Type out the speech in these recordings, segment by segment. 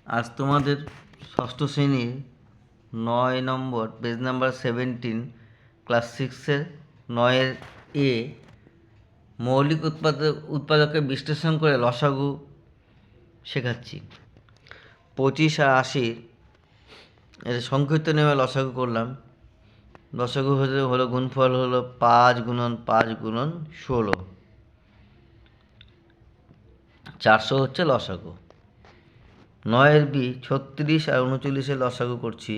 আজ তোমাদের ষষ্ঠ শ্রেণীর 9 নম্বর পেজ নাম্বার 17 ক্লাস 6-এর 9-এর এ মৌলিক উৎপাদকে বিশ্লেষণ করে লসাগু শেখাচ্ছি। 25 আর 80 এর সংক্ষিপ্ত নেমে লসাগু করলাম। লসাগু হলো গুণফল হলো 5 গুণন 5 গুণন 16, 400 হচ্ছে লসাগু। 9-এর বি 36 আর 39-এর লসাগু করছি।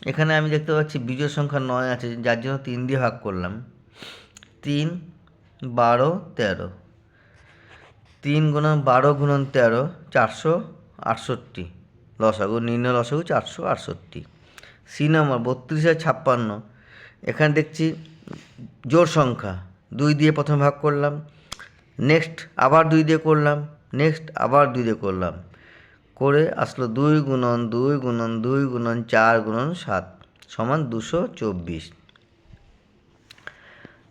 এখানে আমি দেখতে পাচ্ছি বিজোড় সংখ্যা 9 আছে, যার জন্য 3 দিয়ে ভাগ করলাম। 3, 12, 13, 3 গুণন 12 গুণন 13, 468 লসাগু। নির্ণয় লসাগু 468। সি নম্বর 32 আর 56, এখানে দেখছি জোড় সংখ্যা 2 দিয়ে প্রথমে ভাগ করলাম, নেক্সট আবার 2 দিয়ে করলাম, নেক্সট আবার 2 দিয়ে করলাম, করে আসলো 2 গুণন 2 গুণন 2 গুণন 4 গুণন 7 সমান 224।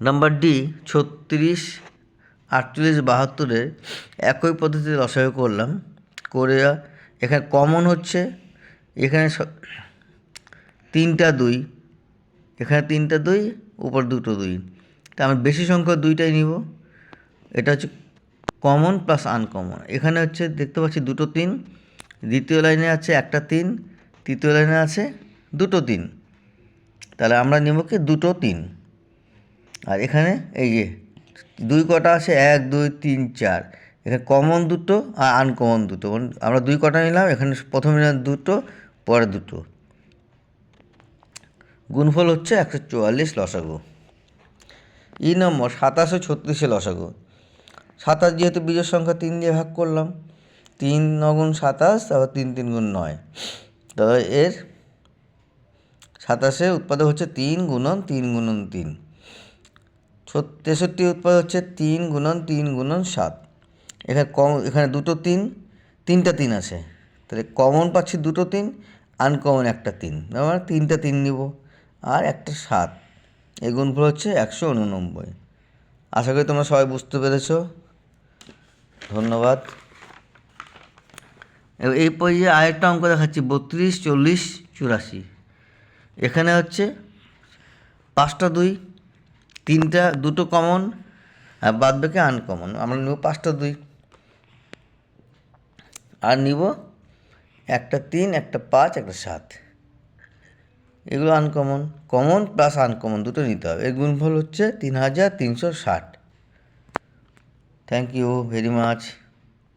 নাম্বার ডি 36, 48, 72-এর একই পদ্ধতিতে লসাগু করলাম। করে এখানে কমন হচ্ছে, এখানে 3টা 2, এখানে 3টা 2, উপর 2টো 2, তা আমি বেশি সংখ্যক 2টাই নিব। এটা হচ্ছে কমন প্লাস আনকমন। এখানে হচ্ছে দেখতে পাচ্ছি 2টো 3, দ্বিতীয় লাইনে আছে একটা 3, তৃতীয় লাইনে আছে 2টো 3, তাহলে আমরা নেব কি 2টো 3। আর এখানে এই যে 2 কটা আছে 1 2 3 4, এখানে কমন 2টো আর আনকমন 2টো, আমরা 2 কটা নিলাম, এখানে প্রথমে নিলাম 2টো, পরে 2টো। গুণফল হচ্ছে 144 লসাগু। ই নম্বর 27 ও 36-এর লসাগু। 27 যেহেতু বিজোড় সংখ্যা 3 দিয়ে ভাগ করলাম, 3 9 গুণ 27, তারপর 3 3 গুণ 9, তাহলে এর 27-এর উৎপাদক হচ্ছে 3 গুণন 3 গুণন 3। 63 উৎপাদক হচ্ছে 3 গুণন 3 গুণন 7। এখানে 2টো 3, 3টা 3 আছে, তাহলে কমন পাচ্ছি 2টো 3, আনকমন একটা 3, আমরা 3টা 3 নিব, আর একটা 7। এই গুণফল হচ্ছে 189। আশা করি তোমরা সবাই বুঝতে পেরেছ। ধন্যবাদ। এই পর্যায়ে আরেকটা অঙ্ক দেখাচ্ছি 32 40 84। এখানে হচ্ছে 5টা 2, 2টো কমন আর বাদ বাকি আনকমন। আমরা নেব 5টা 2, আর নিব একটা 3, একটা 5, একটা 7, এগুলো আনকমন। কমন প্লাস আনকমন দুটো নিতে হবে। এর গুণফল হচ্ছে 3360। Thank you very much.